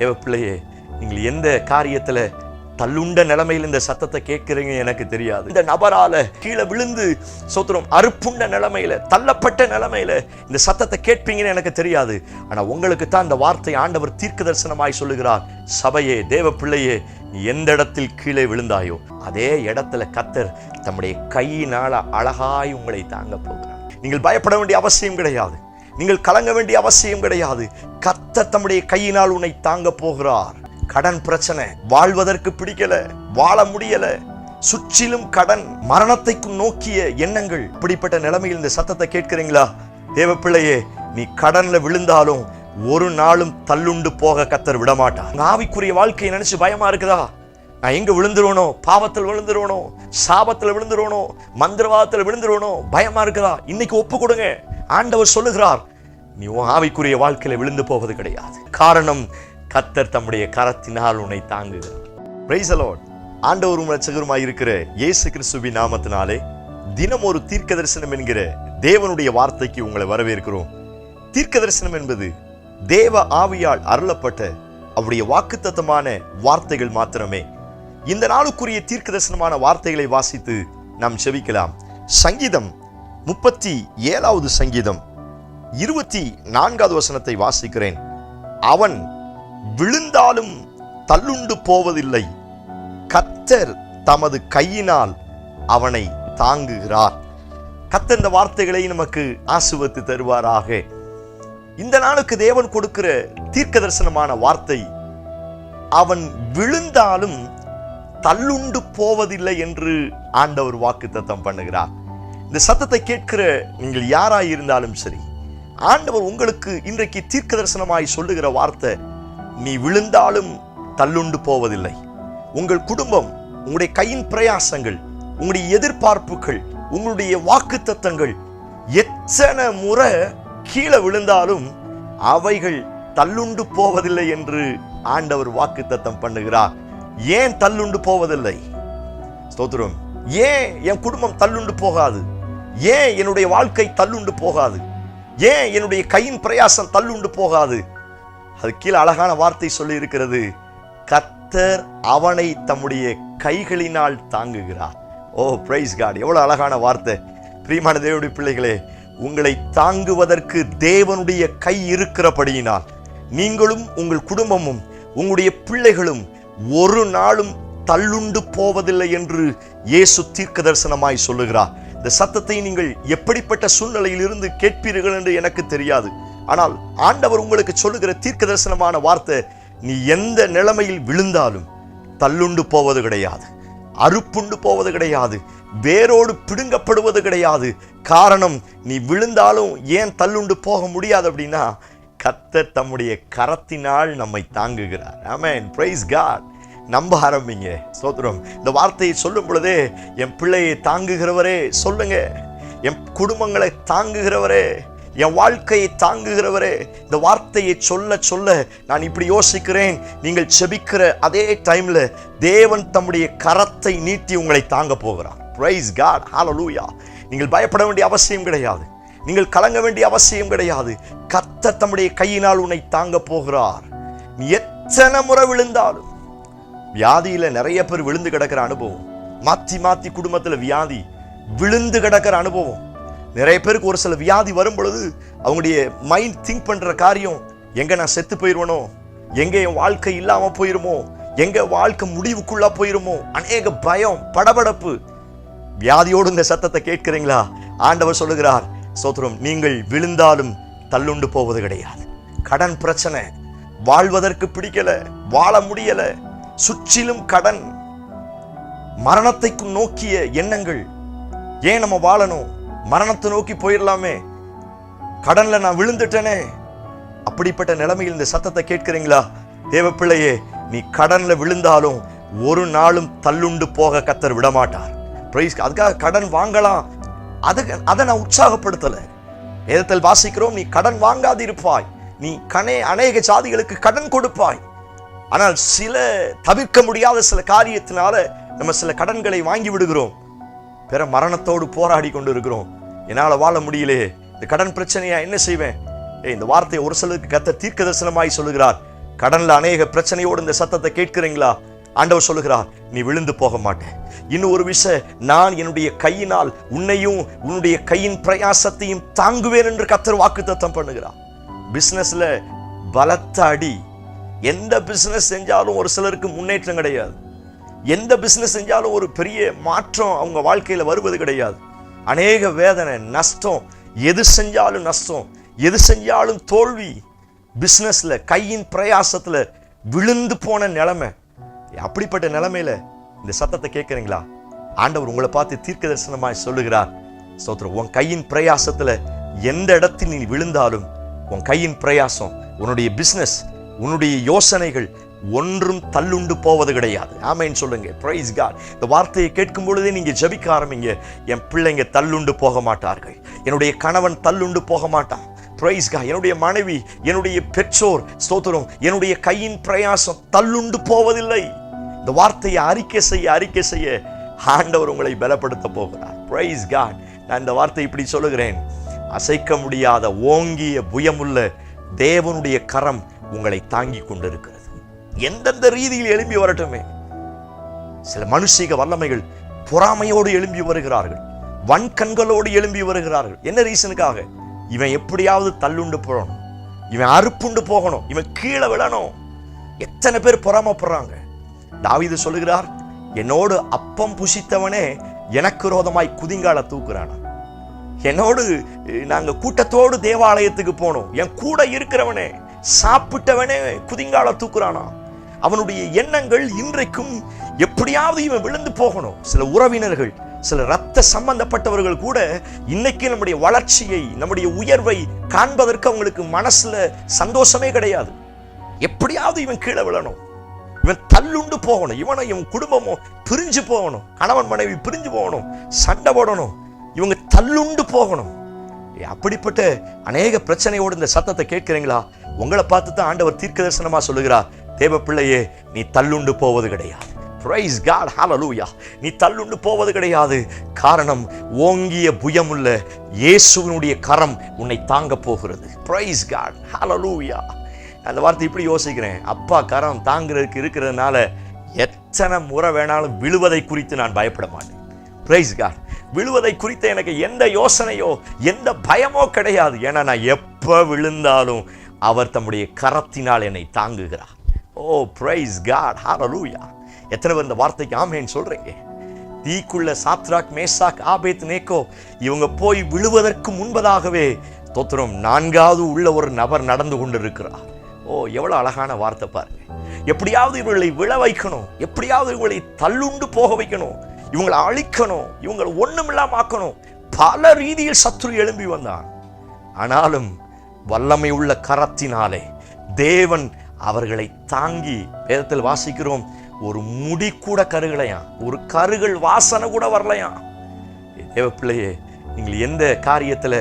தேவ பிள்ளையே, நீங்கள் எந்த காரியத்துல தள்ளுண்ட நிலைமையில் இந்த சத்தத்தை கேட்கிறீங்க எனக்கு தெரியாது. இந்த நபரால கீழே விழுந்து சோத்திரம் அறுப்புண்ட நிலைமையில, தள்ளப்பட்ட நிலைமையில இந்த சத்தத்தை கேட்பீங்கன்னு எனக்கு தெரியாது. ஆனா உங்களுக்கு தான் இந்த வார்த்தை ஆண்டவர் தீர்க்க தரிசனமாய் சொல்லுகிறார். சபையே, தேவ பிள்ளையே, நீ எந்த இடத்தில் கீழே விழுந்தாயோ அதே இடத்துல கர்த்தர் தம்முடைய கையினால அழகாய் உங்களை தாங்க போகிறார். நீங்கள் பயப்பட வேண்டிய அவசியம் கிடையாது. நீங்கள் கலங்க வேண்டிய அவசியம் கிடையாது. கர்த்தர் தம்முடைய கையினால் உன்னை தாங்க போகிறார். கடன் பிரச்சனை, வாழ்வதற்கு பிடிக்கல, வாழ முடியல, சுற்றிலும் கடன், மரணத்தை நோக்கிய எண்ணங்கள், இப்படிப்பட்ட நிலைமையில் இந்த சத்தத்தை கேட்கிறீங்களா? தேவ பிள்ளையே, நீ கடன்ல விழுந்தாலும் ஒரு நாளும் தள்ளுண்டு போக கர்த்தர் விடமாட்டார். ஆவிக்குரிய வாழ்க்கையை நினைச்சு பயமா இருக்குதா? நான் எங்க விழுந்துருவனோ, பாவத்தில் விழுந்துருவனோ, சாபத்தில் விழுந்துருவனோ, மந்திரவாதத்தில் விழுந்துருவனோ, பயமா இருக்குதா? இன்னைக்கு ஒப்பு கொடுங்க. ஆண்டவர் சொல்லுகிறார், நீ உன் ஆவிக்குரிய வாழ்க்கையில விழுந்து போவது கிடையாது. காரணம், கர்த்தர் தம்முடைய கரத்தினால் உன்னை தாங்குகிறார். Price the Lord. ஆண்டவரும் இரட்சகருமாய் இருக்கிற இயேசு கிறிஸ்துவின் நாமத்தினாலே தினம் ஒரு தீர்க்க தரிசனம் என்கிற தேவனுடைய வார்த்தைக்கு உங்களை வரவேற்கிறோம். தீர்க்க தரிசனம் என்பது தேவ ஆவியால் அருளப்பட்ட அவருடைய வாக்குத்தத்தமான வார்த்தைகள் மாத்திரமே. இந்த நாளுக்குரிய தீர்க்க தரிசனமான வார்த்தைகளை வாசித்து நாம் செபிக்கலாம். சங்கீதம் 37வது சங்கீதம் 24வது வசனத்தை வாசிக்கிறேன். அவன் விழுந்தாலும் தள்ளுண்டு போவதில்லை, கர்த்தர் தமது கையினால் அவனை தாங்குகிறார். கர்த்தர் இந்த வார்த்தைகளை நமக்கு ஆசீர்வதித்து தருவாராக. இந்த நாளுக்கு தேவன் கொடுக்கிற தீர்க்க தரிசனமான வார்த்தை, அவன் விழுந்தாலும் தள்ளுண்டு போவதில்லை என்று ஆண்டவர் வாக்குத்தத்தம் பண்ணுகிறார். இந்த சத்தத்தை கேட்கிற நீங்கள் யாராய் இருந்தாலும் சரி, ஆண்டவர் உங்களுக்கு இன்றைக்கு தீர்க்க தரிசனமாய் சொல்லுகிற வார்த்தை, நீ விழுந்தாலும் தள்ளுண்டு போவதில்லை. உங்கள் குடும்பம், உங்களுடைய கையின் பிரயாசங்கள், உங்களுடைய எதிர்பார்ப்புகள், உங்களுடைய வாக்குத்தத்தங்கள் எத்தனை முறை கீழே விழுந்தாலும் அவைகள் தள்ளுண்டு போவதில்லை என்று ஆண்டவர் வாக்குத்தத்தம் பண்ணுகிறார். ஏன் தள்ளுண்டு போவதில்லை? ஸ்தோத்திரம். ஏன் என் குடும்பம் தள்ளுண்டு போகாது? ஏன் என்னுடைய வாழ்க்கை தள்ளுண்டு போகாது? ஏன் என்னுடைய கையின் பிரயாசம் தள்ளுண்டு போகாது? அது கீழே அழகான வார்த்தை சொல்லி இருக்கிறது, கர்த்தர் அவனை தம்முடைய கைகளினால் தாங்குகிறார். ஓ பிரைஸ் காட், எவ்வளவு அழகான வார்த்தை. பிரியமான தேவனுடைய பிள்ளைகளே, உங்களை தாங்குவதற்கு தேவனுடைய கை இருக்கிறபடியினால் நீங்களும் உங்கள் குடும்பமும் உங்களுடைய பிள்ளைகளும் ஒரு நாளும் தள்ளுண்டு போவதில்லை என்று இயேசு தீர்க்க தரிசனமாய் சொல்லுகிறார். இந்த சத்தத்தை நீங்கள் எப்படிப்பட்ட சூழ்நிலையில் இருந்து கேட்பீர்கள் என்று எனக்கு தெரியாது. ஆனால் ஆண்டவர் உங்களுக்கு சொல்லுகிற தீர்க்க தரிசனமான வார்த்தை, நீ எந்த நிலைமையில் விழுந்தாலும் தள்ளுண்டு போவது கிடையாது, அறுப்புண்டு போவது கிடையாது, வேரோடு பிடுங்கப்படுவது கிடையாது. காரணம், நீ விழுந்தாலும் ஏன் தள்ளுண்டு போக முடியாது அப்படின்னா, கர்த்தர் தம்முடைய கரத்தினால் நம்மை தாங்குகிறார். ஆமென். Praise God. நம்ப ஆரம்பிங்க. ஸ்தோத்திரம். இந்த வார்த்தையை சொல்லும் பொழுதே, என் பிள்ளையை தாங்குகிறவரே சொல்லுங்க, என் குடும்பங்களை தாங்குகிறவரே, என் வாழ்க்கையை தாங்குகிறவரே. இந்த வார்த்தையை சொல்ல சொல்ல நான் இப்படி யோசிக்கிறேன், நீங்கள் செபிக்கிற அதே டைம்ல தேவன் தம்முடைய கரத்தை நீட்டி உங்களை தாங்க போகிறார். Praise God. ஹல்லேலூயா. நீங்கள் பயப்பட வேண்டிய அவசியம் கிடையாது. நீங்கள் கலங்க வேண்டிய அவசியம் கிடையாது. கர்த்தர் தம்முடைய கையினால் உன்னை தாங்க போகிறார். நீ எத்தனை முறை விழுந்தாலும், வியாதியில நிறைய பேர் விழுந்து கிடக்கிற அனுபவம், மாத்தி மாத்தி குடும்பத்துல வியாதி விழுந்து கிடக்கிற அனுபவம். நிறைய பேருக்கு ஒரு சில வியாதி வரும் பொழுது அவங்களுடைய மைண்ட் திங்க் பண்ற காரியம், எங்க நான் செத்து போயிருவனோ, எங்க என் வாழ்க்கை இல்லாம போயிருமோ, எங்க வாழ்க்கை முடிவுக்குள்ளா போயிருமோ, அநேக பயம், படபடப்பு. வியாதியோடு இந்த சத்தத்தை கேட்கிறீங்களா? ஆண்டவர் சொல்லுகிறார், ஸ்தோத்திரம், நீங்கள் விழுந்தாலும் தள்ளுண்டு போவது கிடையாது. கடன் பிரச்சனை, வாழ்வதற்கு பிடிக்கல, வாழ முடியல, சுற்றிலும் கடன், மரணத்தை நோக்கிய எண்ணங்கள். ஏன் நம்ம வாழணும்? மரணத்தை நோக்கி போயிடலாமே, கடன்ல நான் விழுந்துட்டேனே. அப்படிப்பட்ட நிலைமையில் இந்த சத்தத்தை கேட்கிறீங்களா? தேவ பிள்ளையே, நீ கடன்ல விழுந்தாலும் ஒரு நாளும் தள்ளுண்டு போக கர்த்தர் விடமாட்டார். அதுக்காக கடன் வாங்கலாம், அதை நான் உற்சாகப்படுத்தல. வேதத்தில் வாசிக்கிறோம், நீ கடன் வாங்காதிருப்பாய், நீ அநேக ஜாதிகளுக்கு கடன் கொடுப்பாய். ஆனால் சில தவிர்க்க முடியாத சில காரியத்தினால நம்ம சில கடன்களை வாங்கி விடுகிறோம். பிற மரணத்தோடு போராடி கொண்டு இருக்கிறோம். என்னால வாழ முடியலையே, இந்த கடன் பிரச்சனையா என்ன செய்வேன்? இந்த வார்த்தை ஒரு சிலருக்கு கர்த்தர் தீர்க்க தரிசனமாய் சொல்லுகிறார். கடன்ல அநேக பிரச்சனையோடு இந்த சத்தத்தை கேட்கிறீங்களா? ஆண்டவர் சொல்லுகிறார், நீ விழுந்து போக மாட்டேன். இன்னும் ஒரு விஷயம், நான் என்னுடைய கையினால் உன்னையும் உன்னுடைய கையின் பிரயாசத்தையும் தாங்குவேன் என்று கர்த்தர் வாக்குத்தத்தம் பண்ணுகிறார். பிசினஸ்ல பலத்த அடி. எந்த பிசினஸ் செஞ்சாலும் ஒரு சிலருக்கு முன்னேற்றம் கிடையாது. எந்த பிசினஸ் செஞ்சாலும் ஒரு பெரிய மாற்றம் அவங்க வாழ்க்கையில வருவது கிடையாது. அநேக வேதனை, நஷ்டம். எது செஞ்சாலும் நஷ்டம், எது செஞ்சாலும் தோல்வி. பிசினஸ்ல கையின் பிரயாசத்துல விழுந்து போன நிலைமை. அப்படிப்பட்ட நிலைமையில இந்த சத்தத்தை கேட்கிறீங்களா? ஆண்டவர் உங்களை பார்த்து தீர்க்க தரிசனமாய் சொல்லுகிறார், ஸ்தோத்திரம், உன் கையின் பிரயாசத்துல எந்த இடத்தில் நீ விழுந்தாலும் உன் கையின் பிரயாசம், உன்னுடைய பிசினஸ், உன்னுடைய யோசனைகள் ஒன்றும் தள்ளுண்டு போவது கிடையாது. ஆமென் சொல்லுங்க. Praise God. இந்த வார்த்தையை கேட்கும் பொழுதே நீங்க ஜெபிக்க ஆரம்பிங்க. என் பிள்ளைங்க தள்ளுண்டு போக மாட்டார்கள். என்னுடைய கணவன் தள்ளுண்டு போக மாட்டான். Praise God. என்னுடைய மனைவி, என்னுடைய பெற்றோர், ஸ்தோத்திரம், என்னுடைய கையின் பிரயாசம் தள்ளுண்டு போவதில்லை. இந்த வார்த்தையை அறிக்கை செய்ய ஆண்டவர் உங்களை பலப்படுத்த போகிறார். Praise God. நான் இந்த வார்த்தை இப்படி சொல்லுகிறேன், அசைக்க முடியாத ஓங்கிய புயமுள்ள தேவனுடைய கரம் உங்களை தாங்கி கொண்டிருக்கிறது. எந்தெந்த ரீதியில் எழும்பி வரட்டுமே. சில மனுஷிக வல்லமைகள் பொறாமையோடு எழும்பி வருகிறார்கள், வன்கண்களோடு எழும்பி வருகிறார்கள். என்ன ரீசனுக்காக? இவன் எப்படியாவது தள்ளுண்டு போகணும், இவன் அறுப்புண்டு போகணும், இவன் கீழே விழணும். எத்தனை பேர் பொறாமப்படுறாங்க. தாவீது சொல்லுகிறார், என்னோடு அப்பம் புசித்தவனே எனக்கு விரோதமாய் குதிங்கால தூக்குறானா. என்னோடு நாங்க கூட்டத்தோடு தேவாலயத்துக்கு போனோம், என் கூட இருக்கிறவனே, சாப்பிட்டவனே குதிங்கால தூக்குறானா. அவனுடைய எண்ணங்கள் இன்றைக்கும் எப்படியாவது இவன் விழுந்து போகணும். சில உறவினர்கள், சில ரத்த சம்பந்தப்பட்டவர்கள் கூட இன்னைக்கு நம்முடைய வளர்ச்சியை, நம்முடைய உயர்வை காண்பதற்கு அவங்களுக்கு மனசுல சந்தோஷமே கிடையாது. எப்படியாவது இவன் கீழே விழணும், இவன் தள்ளுண்டு போகணும், இவன் குடும்பமும் பிரிஞ்சு போகணும், கணவன் மனைவி பிரிஞ்சு போகணும், சண்டை போடணும், இவங்க தள்ளுண்டு போகணும். அப்படிப்பட்ட அநேக பிரச்சனையோடு இந்த சத்தத்தை கேட்கிறீங்களா? உங்களை பார்த்து தான் ஆண்டவர் தீர்க்க தரிசனமா சொல்லுகிறார், தேவ பிள்ளையே, நீ தள்ளுண்டு போவது கிடையாது. Praise God. ஹல்லேலூயா. நீ தள்ளுண்டு போவது கிடையாது. காரணம், ஓங்கிய புயமுள்ள இயேசுவினுடைய கரம் உன்னை தாங்க போகிறது. Praise God. ஹல்லேலூயா. அந்த வார்த்தை இப்படி யோசிக்கிறேன், அப்பா கரம் தாங்கிறதுக்கு இருக்கிறதுனால எத்தனை முறை வேணாலும் விழுவதை குறித்து நான் பயப்பட மாட்டேன். Price God. விழுவதை குறித்த எனக்கு எந்த யோசனையோ எந்த பயமோ கிடையாது. ஏன்னா நான் எப்ப விழுந்தாலும் அவர் தம்முடைய கரத்தினால் என்னை தாங்குகிறார். ஓ பிரைஸ் காட். ஹல்லேலூயா. எத்தனை பேர் இந்த வார்த்தைக்கு ஆமென் சொல்றீங்க? தீக்குள்ள சாத்ராக், மேசாக், ஆபேத்நேகோ இவங்க போய் விழுவதற்கு முன்பதாகவே தோத்திரம் நான்காவது உள்ள ஒரு நபர் நடந்து கொண்டிருக்கிறார். ஓ எவ்வளவு அழகான வார்த்தை பாருங்க. எப்படியாவது இவர்களை விழ வைக்கணும், எப்படியாவது இவர்களை தள்ளுண்டு போக வைக்கணும், இவங்களை அழிக்கணும், இவங்களை ஒண்ணுமில்லாம ஆக்கணும். பல ரீதியில் சத்துரு எழும்பி வந்தான். ஆனாலும் வல்லமை உள்ள கரத்தினாலே தேவன் அவர்களை தாங்கி, வேதத்தில் வாசிக்கிறோம், ஒரு முடி கூட கருகலையாம், ஒரு கருகள் வாசனை கூட வரலையாம். தேவ பிள்ளையே, நீங்கள் எந்த காரியத்துல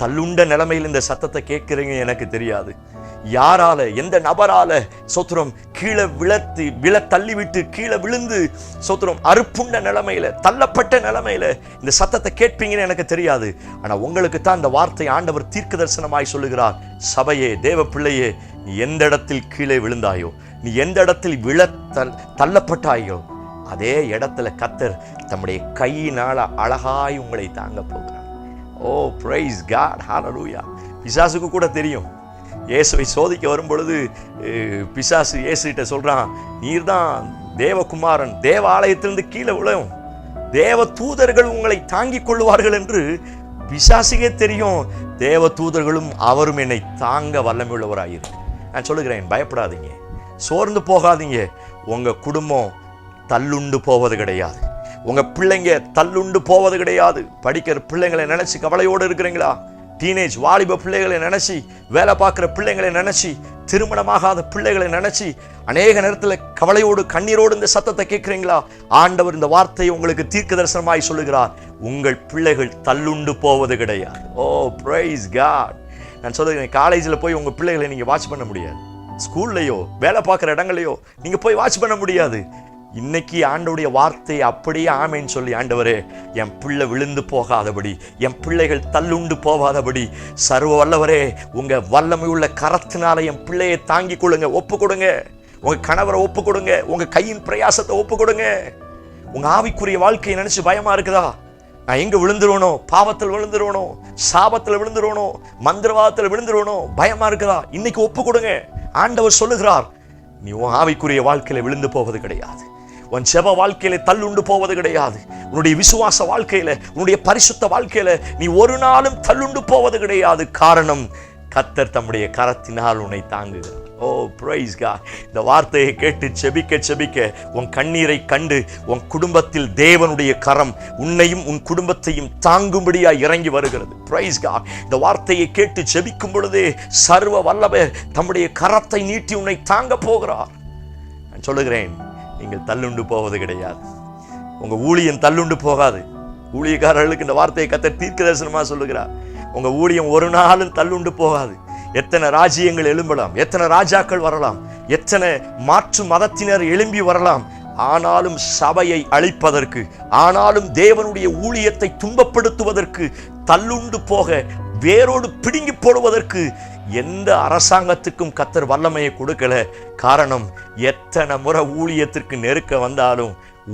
தள்ளுண்ட நிலைமையில் இந்த சத்தத்தை கேட்கிறீங்க எனக்கு தெரியாது. யாரால, எந்த நபரால சோத்திரம் கீழே விழ தள்ளிவிட்டு கீழே விழுந்து சோத்திரம் அறுப்புண்ட நிலைமையில, தள்ளப்பட்ட நிலைமையில இந்த சத்தத்தை கேட்பீங்கன்னு எனக்கு தெரியாது. ஆனா உங்களுக்கு தான் இந்த வார்த்தை ஆண்டவர் தீர்க்க தரிசனமாய் சொல்லுகிறார். சபையே, தேவ பிள்ளையே, நீ எந்த இடத்தில் கீழே விழுந்தாயோ, நீ எந்த இடத்தில் தள்ளப்பட்டாயோ, அதே இடத்துல கர்த்தர் தம்முடைய கையினால அழகாய் உங்களை தாங்க போகிறார். ஓ பிரைஸ் காட். ஹல்லேலூயா. பிசாசுக்கு கூட தெரியும். இயேசுவை சோதிக்க வரும் பொழுது பிசாசு இயேசுகிட்ட சொல்றான், நீர் தான் தேவகுமாரன், தேவ ஆலயத்திலிருந்து கீழே விழும், தேவ தூதர்கள் உங்களை தாங்கிக் கொள்வார்கள் என்று பிசாசுக்கே தெரியும். தேவ தூதர்களும் அவரும் என்னை தாங்க வல்லமை உள்ளவராயிரு. நான் சொல்லுகிறேன், பயப்படாதீங்க, சோர்ந்து போகாதீங்க. உங்க குடும்பம் தள்ளுண்டு போவது கிடையாது, உங்க பிள்ளைங்க தள்ளுண்டு போவது கிடையாது. படிக்கிற பிள்ளைங்களை நினைச்சு கவலையோடு இருக்கிறீங்களா? டீனேஜ் வாலிப பிள்ளைகளை நினைச்சு, வேலை பார்க்குற பிள்ளைங்களை நினைச்சு, திருமணமாகாத பிள்ளைகளை நினைச்சு அநேக நேரத்தில் கவலையோடு கண்ணீரோடு இந்த சத்தத்தை கேட்கிறீங்களா? ஆண்டவர் இந்த வார்த்தையை உங்களுக்கு தீர்க்க தரிசனமாய் சொல்லுகிறார், உங்கள் பிள்ளைகள் தள்ளுண்டு போவது கிடையாது. ஓ பிரைஸ் காட். நான் சொல்லுகிறேன், காலேஜில் போய் உங்கள் பிள்ளைகளை நீங்கள் வாட்ச் பண்ண முடியாது, ஸ்கூல்லையோ வேலை பார்க்குற இடங்களையோ நீங்கள் போய் வாட்ச் பண்ண முடியாது. இன்னைக்கு ஆண்டவருடைய வார்த்தையை அப்படியே ஆமேன்னு சொல்லி, ஆண்டவரே என் பிள்ளை விழுந்து போகாதபடி, என் பிள்ளைகள் தள்ளுண்டு போகாதபடி சர்வ வல்லவரே உங்க வல்லமை உள்ள கரத்தினால என் பிள்ளையை தாங்கி கொள்ளுங்க. ஒப்பு கொடுங்க. உங்க கணவரை ஒப்பு கொடுங்க. உங்க கையின் பிரயாசத்தை ஒப்பு கொடுங்க. உங்க ஆவிக்குரிய வாழ்க்கையை நினைச்சு பயமா இருக்குதா? நான் எங்க விழுந்துருவனோ, பாவத்தில் விழுந்துருவனோ, சாபத்தில் விழுந்துருவனோ, மந்திரவாதத்தில் விழுந்துருவனோ, பயமா இருக்குதா? இன்னைக்கு ஒப்பு கொடுங்க. ஆண்டவர் சொல்லுகிறார், நீ உன் ஆவிக்குரிய வாழ்க்கையில விழுந்து போவது கிடையாது. உன் ஜெப வாழ்க்கையில தள்ளுண்டு போவது கிடையாது. உன்னுடைய விசுவாச வாழ்க்கையில, உன்னுடைய பரிசுத்த வாழ்க்கையில நீ ஒரு நாளும் தள்ளுண்டு போவது கிடையாது. காரணம், கர்த்தர் தம்முடைய கரத்தினால் உன்னை தாங்குகிறார். ஓ பிரைஸ் காட். இந்த வார்த்தையை கேட்டு செபிக்க செபிக்க உன் கண்ணீரை கண்டு உன் குடும்பத்தில் தேவனுடைய கரம் உன்னையும் உன் குடும்பத்தையும் தாங்கும்படியா இறங்கி வருகிறது. Praise God. இந்த வார்த்தையை கேட்டு செபிக்கும் பொழுதே சர்வ வல்லவர் தம்முடைய கரத்தை நீட்டி உன்னை தாங்க போகிறார். நான் சொல்லுகிறேன், நீங்கள் தள்ளுண்டு போவது கிடையாது. உங்க ஊழியம் தள்ளுண்டு போகாது. ஊழியக்காரர்களுக்கு இந்த வார்த்தையை கர்த்தர் தீர்க்க தரிசனமா சொல்லுகிறார். உங்க ஊழியம் ஒரு நாளும் தள்ளுண்டு போகாது. எத்தனை ராஜ்யங்கள் எழும்பலாம், எத்தனை ராஜாக்கள் வரலாம், எத்தனை மாற்று மதத்தினர் எழும்பி வரலாம், ஆனாலும் சபையை அழிப்பதற்கு, ஆனாலும் தேவனுடைய ஊழியத்தை துன்பப்படுத்துவதற்கு, தள்ளுண்டு போக, வேரோடு பிடுங்கி போடுவதற்கு எந்த அரசாங்கத்துக்கும் கர்த்தர் வல்லமையை கொடுக்கல. காரணம், எத்தனை முறை ஊழியத்திற்கு நெருக்க வந்தாலும்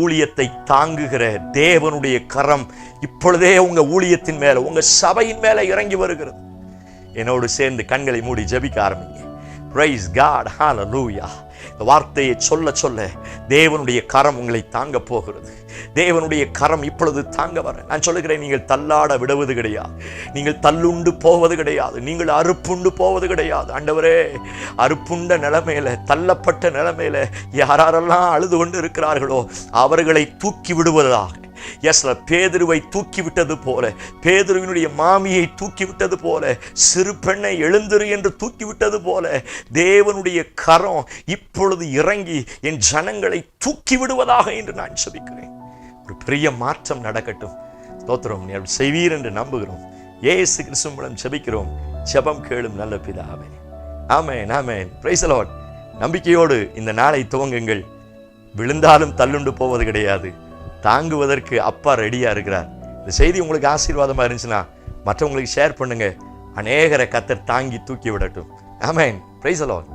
ஊழியத்தை தாங்குகிற தேவனுடைய கரம் இப்பொழுதே உங்க ஊழியத்தின் மேல, உங்க சபையின் மேல இறங்கி வருகிறது. என்னோடு சேர்ந்து கண்களை மூடி ஜெபிக்க ஆரம்பிங்க. Praise God. ஹல்லேலூயா. இந்த வார்த்தையை சொல்ல சொல்ல தேவனுடைய கரம் உங்களை தாங்க போகிறது. தேவனுடைய கரம் இப்பொழுது தாங்க வர நான் சொல்லுகிறேன், நீங்கள் தள்ளாட விடுவது கிடையாது. நீங்கள் தள்ளுண்டு போவது கிடையாது. நீங்கள் அறுப்புண்டு போவது கிடையாது. ஆண்டவரே, அறுப்புண்ட நிலைமையில, தள்ளப்பட்ட நிலைமையில யாரெல்லாம் அழுது கொண்டு இருக்கிறார்களோ அவர்களை தூக்கி விடுவதாக. பேதுருவை தூக்கி விட்டது போல, பேதுருவினுடைய மாமியை தூக்கி விட்டது போல, சிறு பெண்ணை எழுந்திரு என்று தூக்கி விட்டது போல தேவனுடைய கரம் இப்பொழுது இறங்கி என் ஜனங்களை தூக்கி விடுவதாக என்று நான் ஜெபிக்கிறேன். ஒரு பெரிய மாற்றம் நடக்கட்டும். ஸ்தோத்திரம். நீ செய்வீர் என்று நம்புகிறோம். இயேசு கிறிஸ்து மூலம் ஜெபிக்கிறோம். ஜெபம் கேளும் நல்ல பிதாவே. Amen, amen. Praise the Lord. நம்பிக்கையோடு இந்த நாளை துவங்குங்கள். விழுந்தாலும் தள்ளுண்டு போவது கிடையாது. தாங்குவதற்கு அப்பா ரெடியா இருக்கிறார். இந்த செய்தி உங்களுக்கு ஆசீர்வாதமா இருந்துச்சுன்னா மற்றவங்களுக்கு ஷேர் பண்ணுங்க. அநேகரை கர்த்தர் தாங்கி தூக்கி விடட்டும். ஆமென். Praise the Lord.